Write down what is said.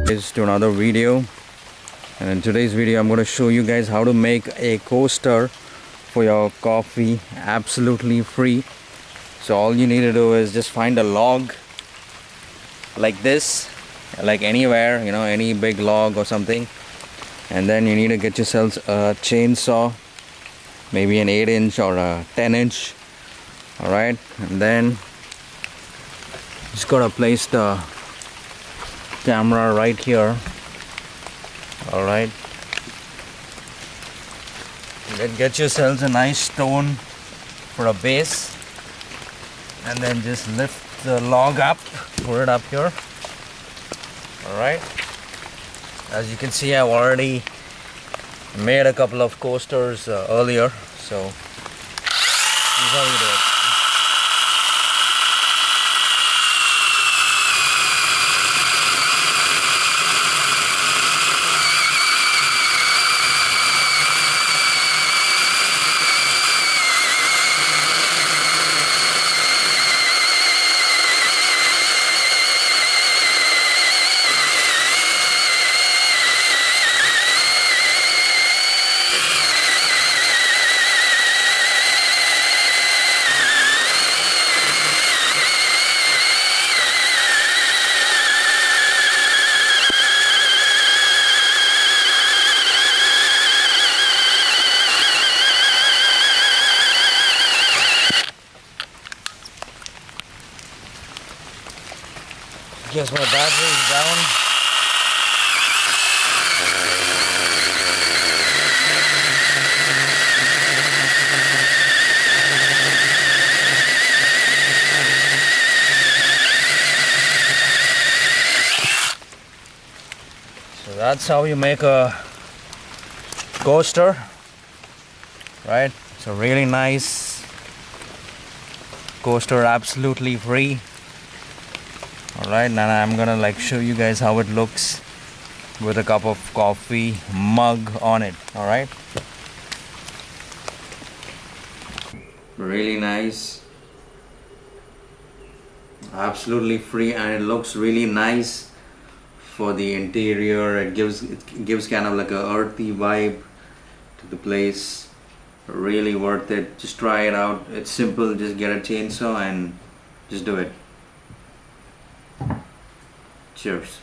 Guys, to another video, and in today's video I'm going to show you guys how to make a coaster for your coffee absolutely free. So all you need to do is just find a log like this, like anywhere, you know, any big log or something, and then you need to get yourselves a chainsaw, maybe an 8-inch or a 10-inch. Alright, and then just gotta place the camera right here. Alright, then get yourselves a nice stone for a base, and then just lift the log up, put it up here. Alright, as you can see, I've already made a couple of coasters earlier, so this is how you do it. Guess my battery is down. So that's how you make a coaster, right? It's a really nice coaster, absolutely free. Alright, now I'm gonna show you guys how it looks with a cup of coffee mug on it. Alright, really nice, absolutely free, and it looks really nice for the interior. It gives kind of like a earthy vibe to the place. Really worth it. Just try it out. It's simple. Just get a chainsaw and just do it. Cheers.